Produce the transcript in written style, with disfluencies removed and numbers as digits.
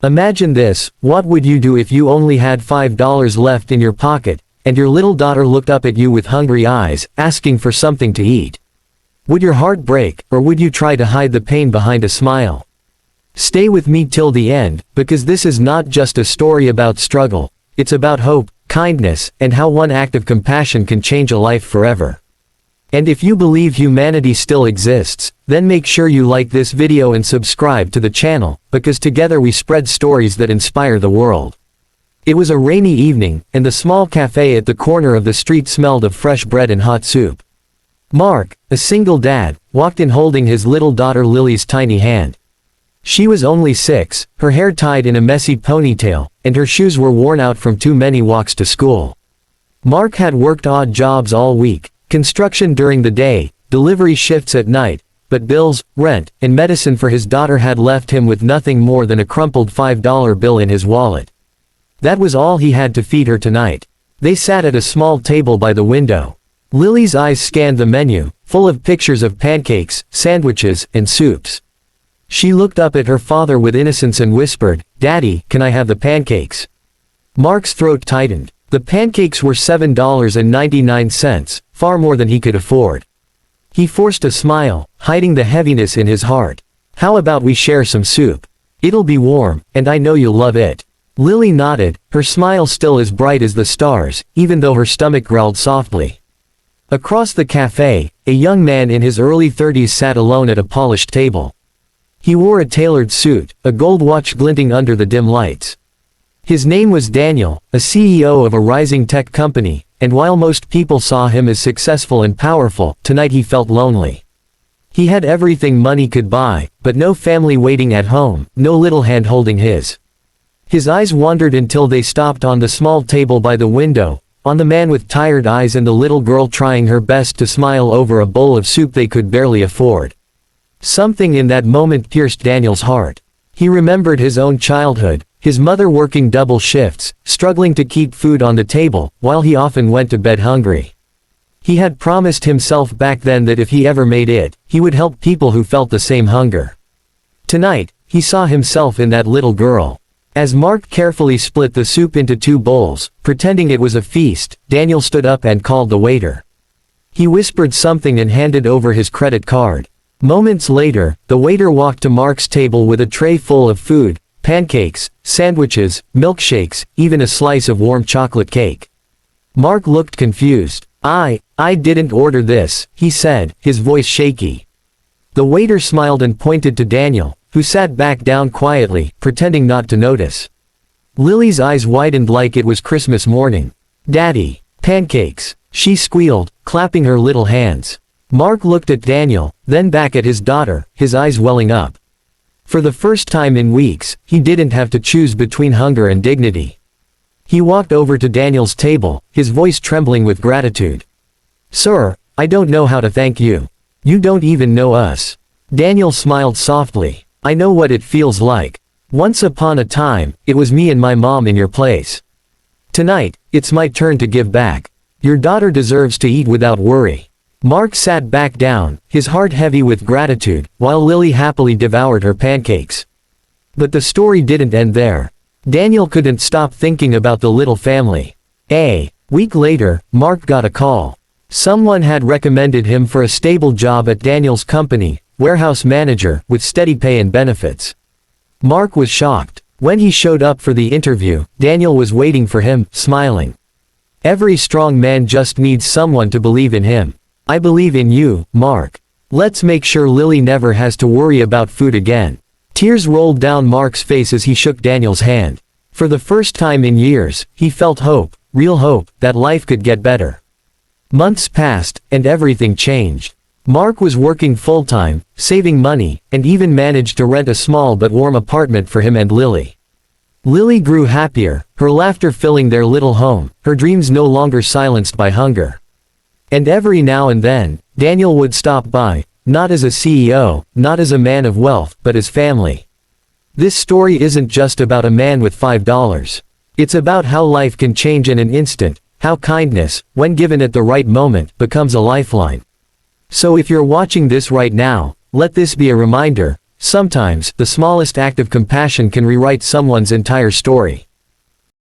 Imagine this: what would you do if you only had $5 left in your pocket, and your little daughter looked up at you with hungry eyes, asking for something to eat? Would your heart break, or would you try to hide the pain behind a smile? Stay with me till the end, because this is not just a story about struggle, it's about hope, kindness, and how one act of compassion can change a life forever. And if you believe humanity still exists, then make sure you like this video and subscribe to the channel, because together we spread stories that inspire the world. It was a rainy evening, and the small cafe at the corner of the street smelled of fresh bread and hot soup. Mark, a single dad, walked in holding his little daughter Lily's tiny hand. She was only 6, her hair tied in a messy ponytail, and her shoes were worn out from too many walks to school. Mark had worked odd jobs all week, construction during the day, delivery shifts at night, but bills, rent, and medicine for his daughter had left him with nothing more than a crumpled $5 bill in his wallet. That was all he had to feed her tonight. They sat at a small table by the window. Lily's eyes scanned the menu, full of pictures of pancakes, sandwiches, and soups. She looked up at her father with innocence and whispered, "Daddy, can I have the pancakes?" Mark's throat tightened. The pancakes were $7.99, far more than he could afford. He forced a smile, hiding the heaviness in his heart. "How about we share some soup? It'll be warm, and I know you'll love it." Lily nodded, her smile still as bright as the stars, even though her stomach growled softly. Across the cafe, a young man in his early 30s sat alone at a polished table. He wore a tailored suit, a gold watch glinting under the dim lights. His name was Daniel, a CEO of a rising tech company, and while most people saw him as successful and powerful, tonight he felt lonely. He had everything money could buy, but no family waiting at home, no little hand holding his. His eyes wandered until they stopped on the small table by the window, on the man with tired eyes and the little girl trying her best to smile over a bowl of soup they could barely afford. Something in that moment pierced Daniel's heart. He remembered his own childhood, his mother working double shifts, struggling to keep food on the table, while he often went to bed hungry. He had promised himself back then that if he ever made it, he would help people who felt the same hunger. Tonight, he saw himself in that little girl. As Mark carefully split the soup into 2 bowls, pretending it was a feast, Daniel stood up and called the waiter. He whispered something and handed over his credit card. Moments later, the waiter walked to Mark's table with a tray full of food, pancakes, sandwiches, milkshakes, even a slice of warm chocolate cake. Mark looked confused. I didn't order this," he said, his voice shaky. The waiter smiled and pointed to Daniel, who sat back down quietly, pretending not to notice. Lily's eyes widened like it was Christmas morning. "Daddy, pancakes," she squealed, clapping her little hands. Mark looked at Daniel, then back at his daughter, his eyes welling up. For the first time in weeks, he didn't have to choose between hunger and dignity. He walked over to Daniel's table, his voice trembling with gratitude. "Sir, I don't know how to thank you. You don't even know us." Daniel smiled softly. "I know what it feels like. Once upon a time, it was me and my mom in your place. Tonight, it's my turn to give back. Your daughter deserves to eat without worry." Mark sat back down, his heart heavy with gratitude, while Lily happily devoured her pancakes. But the story didn't end there. Daniel couldn't stop thinking about the little family. A week later, Mark got a call. Someone had recommended him for a stable job at Daniel's company, warehouse manager, with steady pay and benefits. Mark was shocked. When he showed up for the interview, Daniel was waiting for him, smiling. "Every strong man just needs someone to believe in him. I believe in you, Mark. Let's make sure Lily never has to worry about food again." Tears rolled down Mark's face as he shook Daniel's hand. For the first time in years, he felt hope, real hope, that life could get better. Months passed, and everything changed. Mark was working full-time, saving money, and even managed to rent a small but warm apartment for him and Lily. Lily grew happier, her laughter filling their little home, her dreams no longer silenced by hunger. And every now and then, Daniel would stop by, not as a CEO, not as a man of wealth, but as family. This story isn't just about a man with $5. It's about how life can change in an instant, how kindness, when given at the right moment, becomes a lifeline. So if you're watching this right now, let this be a reminder: Sometimes, the smallest act of compassion can rewrite someone's entire story.